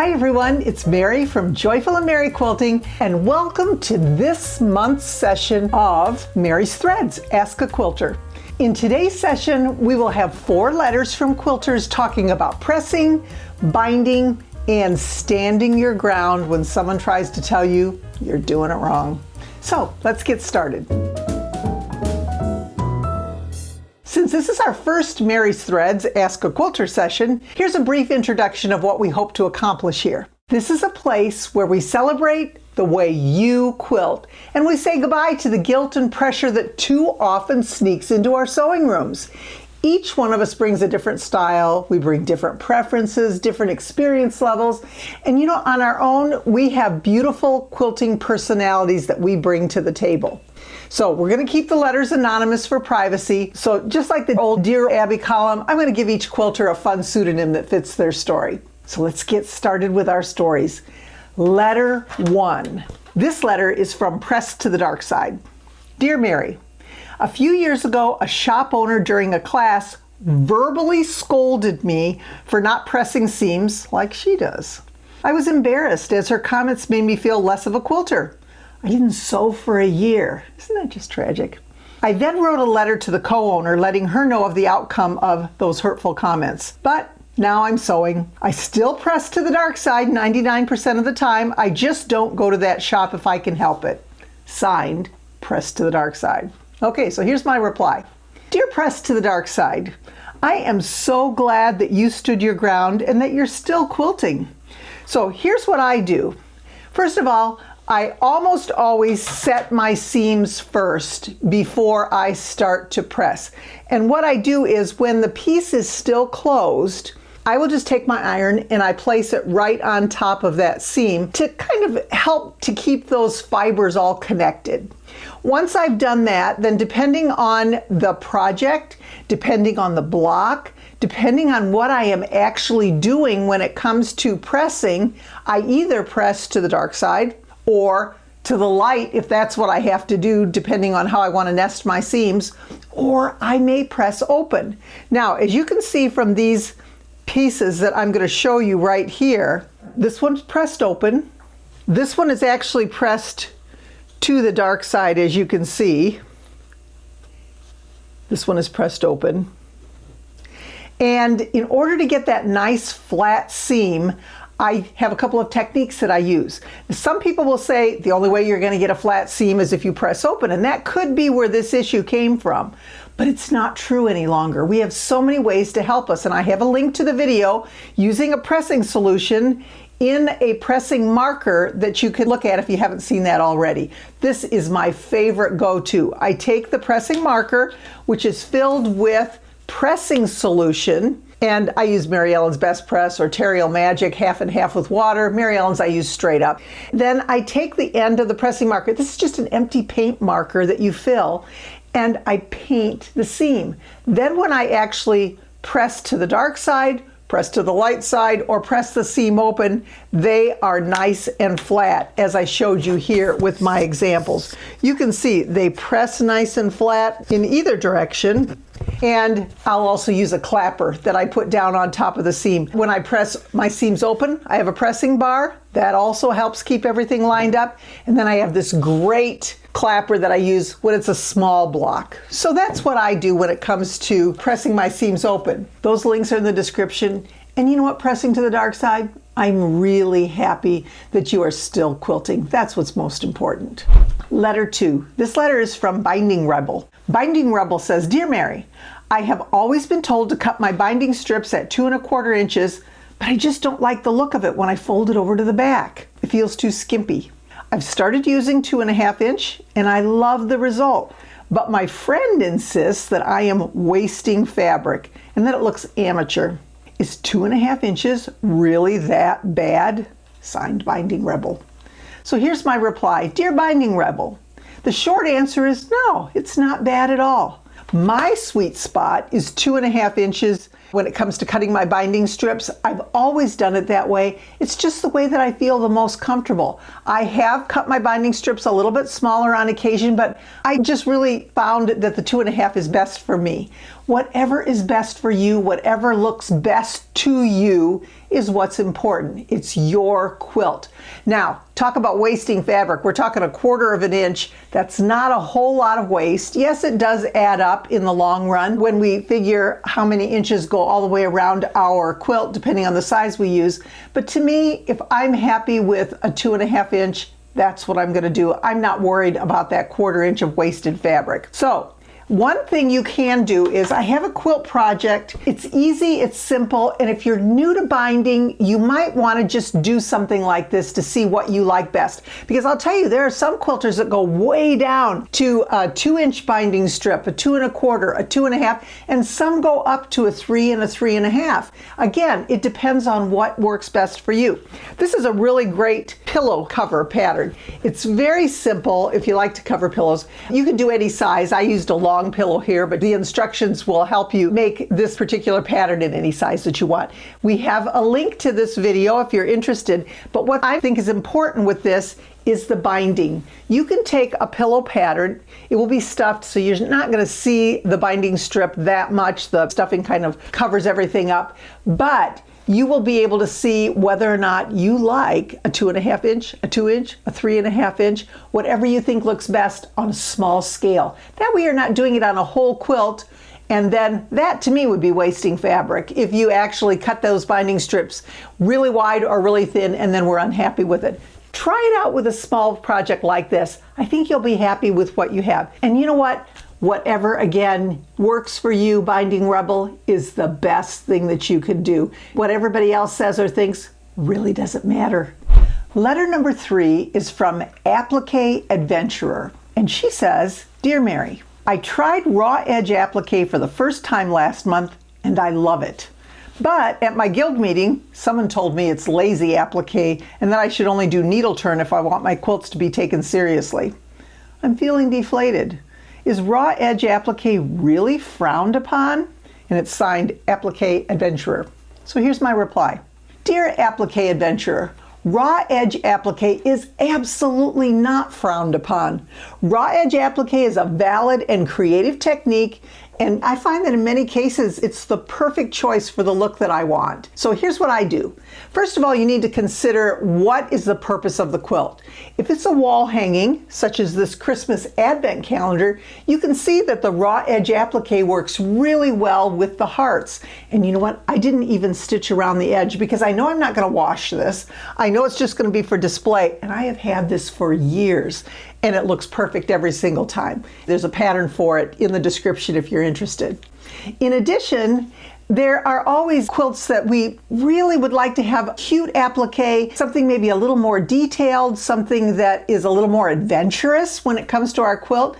Hi everyone, it's Mary from Joyful and Mary Quilting, and welcome to this month's session of Mary's Threads, Ask a Quilter. In today's session, we will have 4 letters from quilters talking about pressing, binding, and standing your ground when someone tries to tell you you're doing it wrong. So let's get started. Since this is our first Mary's Threads Ask a Quilter session, here's a brief introduction of what we hope to accomplish here. This is a place where we celebrate the way you quilt, and we say goodbye to the guilt and pressure that too often sneaks into our sewing rooms. Each one of us brings a different style, we bring different preferences, different experience levels, and on our own, we have beautiful quilting personalities that we bring to the table. So we're going to keep the letters anonymous for privacy. So just like the old Dear Abby column, I'm going to give each quilter a fun pseudonym that fits their story. So let's get started with our stories. Letter 1. This letter is from Pressed to the Dark Side. Dear Mary, a few years ago, a shop owner during a class verbally scolded me for not pressing seams like she does. I was embarrassed as her comments made me feel less of a quilter. I didn't sew for a year. Isn't that just tragic? I then wrote a letter to the co-owner letting her know of the outcome of those hurtful comments. But now I'm sewing. I still press to the dark side 99% of the time. I just don't go to that shop if I can help it. Signed, Pressed to the Dark Side. Okay, so here's my reply. Dear Pressed to the Dark Side, I am so glad that you stood your ground and that you're still quilting. So here's what I do. First of all, I almost always set my seams first before I start to press. And what I do is when the piece is still closed, I will just take my iron and I place it right on top of that seam to kind of help to keep those fibers all connected. Once I've done that, then depending on the project, depending on the block, depending on what I am actually doing when it comes to pressing, I either press to the dark side or to the light if that's what I have to do depending on how I want to nest my seams, or I may press open. Now, as you can see from these pieces that I'm going to show you right here, this one's pressed open. This one is actually pressed to the dark side, as you can see. This one is pressed open. And in order to get that nice flat seam, I have a couple of techniques that I use. Some people will say the only way you're going to get a flat seam is if you press open, and that could be where this issue came from. But it's not true any longer. We have so many ways to help us, and I have a link to the video using a pressing solution in a pressing marker that you can look at if you haven't seen that already. This is my favorite go-to. I take the pressing marker, which is filled with pressing solution, and I use Mary Ellen's Best Press or Terriel Magic, half and half with water. Mary Ellen's I use straight up. Then I take the end of the pressing marker. This is just an empty paint marker that you fill, and I paint the seam. Then when I actually press to the dark side, press to the light side, or press the seam open, they are nice and flat, as I showed you here with my examples. You can see they press nice and flat in either direction. And I'll also use a clapper that I put down on top of the seam. When I press my seams open, I have a pressing bar. That also helps keep everything lined up. And then I have this great clapper that I use when it's a small block. So that's what I do when it comes to pressing my seams open. Those links are in the description. And you know what, pressing to the dark side? I'm really happy that you are still quilting. That's what's most important. Letter 2. This letter is from Binding Rebel. Binding Rebel says, Dear Mary, I have always been told to cut my binding strips at 2 1/4 inches, but I just don't like the look of it when I fold it over to the back. It feels too skimpy. I've started using 2 1/2 inch and I love the result, but my friend insists that I am wasting fabric and that it looks amateur. Is 2 1/2 inches really that bad? Signed, Binding Rebel. So here's my reply. Dear Binding Rebel, the short answer is no, it's not bad at all. My sweet spot is 2 1/2 inches when it comes to cutting my binding strips. I've always done it that way. It's just the way that I feel the most comfortable. I have cut my binding strips a little bit smaller on occasion, but I just really found that the 2 1/2 is best for me. Whatever is best for you, whatever looks best to you is what's important. It's your quilt. Now, talk about wasting fabric. We're talking 1/4 of an inch. That's not a whole lot of waste. Yes, it does add up in the long run when we figure how many inches go all the way around our quilt, depending on the size we use. But to me, if I'm happy with a 2.5 inch, that's what I'm going to do. I'm not worried about that 1/4 inch of wasted fabric. So, one thing you can do is, I have a quilt project. It's easy, it's simple, and if you're new to binding, you might want to just do something like this to see what you like best. Because I'll tell you, there are some quilters that go way down to a 2-inch binding strip, a 2 1/4, a 2 1/2, and some go up to a 3 and a 3 1/2. Again, it depends on what works best for you. This is a really great pillow cover pattern. It's very simple if you like to cover pillows. You can do any size. I used a long pillow here, but the instructions will help you make this particular pattern in any size that you want. We have a link to this video if you're interested, but what I think is important with this is the binding. You can take a pillow pattern, it will be stuffed so you're not going to see the binding strip that much. The stuffing kind of covers everything up, but you will be able to see whether or not you like a 2 1/2 inch, a 2 inch, a 3 1/2 inch, whatever you think looks best on a small scale. That way you're not doing it on a whole quilt, and then that to me would be wasting fabric if you actually cut those binding strips really wide or really thin and then we're unhappy with it. Try it out with a small project like this. I think you'll be happy with what you have. And you know what? Whatever, again, works for you, Binding Rebel, is the best thing that you could do. What everybody else says or thinks really doesn't matter. Letter number 3 is from Applique Adventurer. And she says, Dear Mary, I tried raw edge applique for the first time last month, and I love it. But at my guild meeting, someone told me it's lazy applique and that I should only do needle turn if I want my quilts to be taken seriously. I'm feeling deflated. Is raw edge applique really frowned upon? And it's signed Applique Adventurer. So here's my reply. Dear Applique Adventurer, raw edge applique is absolutely not frowned upon. Raw edge applique is a valid and creative technique, and I find that in many cases it's the perfect choice for the look that I want. So here's what I do. First of all, you need to consider what is the purpose of the quilt. If it's a wall hanging, such as this Christmas advent calendar, you can see that the raw edge applique works really well with the hearts. And you know what? I didn't even stitch around the edge because I know I'm not going to wash this. I know it's just going to be for display, and I have had this for years, and it looks perfect every single time. There's a pattern for it in the description if you're interested. In addition, there are always quilts that we really would like to have cute applique, something maybe a little more detailed, something that is a little more adventurous when it comes to our quilt.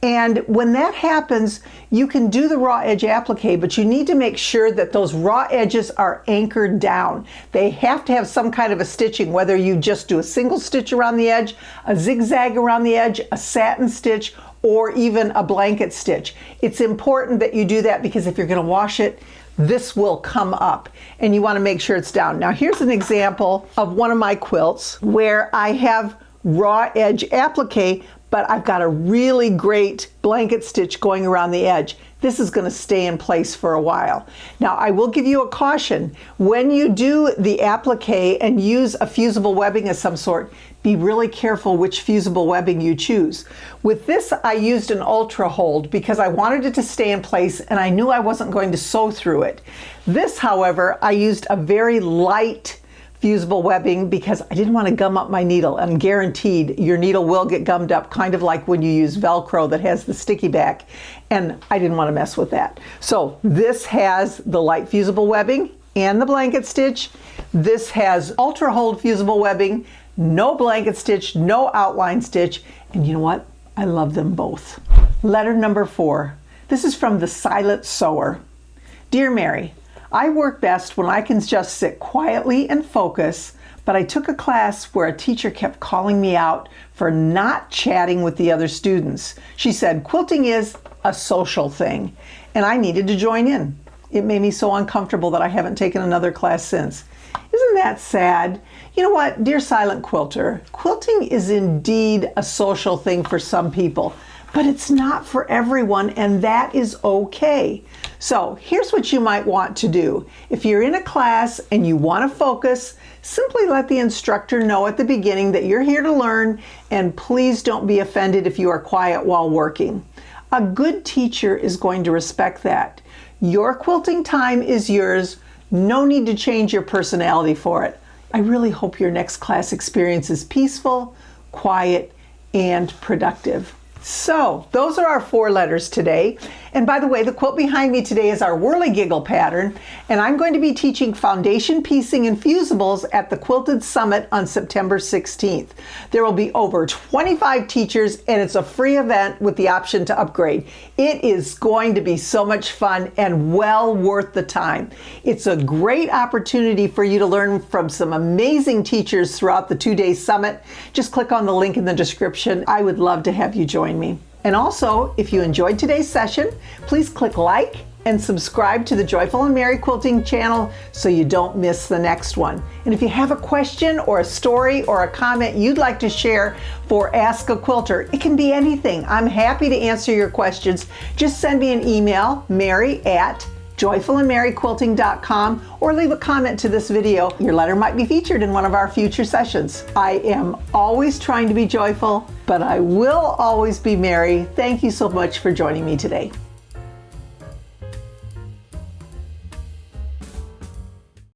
And when that happens, you can do the raw edge applique, but you need to make sure that those raw edges are anchored down. They have to have some kind of a stitching, whether you just do a single stitch around the edge, a zigzag around the edge, a satin stitch, or even a blanket stitch. It's important that you do that because if you're going to wash it, this will come up and you want to make sure it's down. Now here's an example of one of my quilts where I have raw edge applique, but I've got a really great blanket stitch going around the edge. This is going to stay in place for a while. Now I will give you a caution. When you do the applique and use a fusible webbing of some sort, be really careful which fusible webbing you choose. With this, I used an ultra hold because I wanted it to stay in place and I knew I wasn't going to sew through it. This, however, I used a very light fusible webbing because I didn't want to gum up my needle, and guaranteed your needle will get gummed up, kind of like when you use Velcro that has the sticky back, and I didn't want to mess with that. So this has the light fusible webbing and the blanket stitch. This has ultra hold fusible webbing, no blanket stitch, no outline stitch, and you know what? I love them both. Letter number 4. This is from the Silent Sewer. Dear Mary, I work best when I can just sit quietly and focus, but I took a class where a teacher kept calling me out for not chatting with the other students. She said quilting is a social thing, and I needed to join in. It made me so uncomfortable that I haven't taken another class since. Isn't that sad? You know what, dear silent quilter, quilting is indeed a social thing for some people, but it's not for everyone, and that is okay. So here's what you might want to do. If you're in a class and you want to focus, simply let the instructor know at the beginning that you're here to learn, and please don't be offended if you are quiet while working. A good teacher is going to respect that. Your quilting time is yours. No need to change your personality for it. I really hope your next class experience is peaceful, quiet, and productive. So those are our 4 letters today. And by the way, the quilt behind me today is our whirligiggle pattern, and I'm going to be teaching foundation piecing and fusibles at the Quilted Summit on September 16th. There will be over 25 teachers, and it's a free event with the option to upgrade. It is going to be so much fun and well worth the time. It's a great opportunity for you to learn from some amazing teachers throughout the 2-day summit. Just click on the link in the description. I would love to have you join me. And also, if you enjoyed today's session, please click like and subscribe to the Joyful and Merry Quilting channel so you don't miss the next one. And if you have a question or a story or a comment you'd like to share for Ask a Quilter, it can be anything. I'm happy to answer your questions. Just send me an email, mary@joyfulandmerryquilting.com, or leave a comment to this video. Your letter might be featured in one of our future sessions. I am always trying to be joyful, but I will always be merry. Thank you so much for joining me today.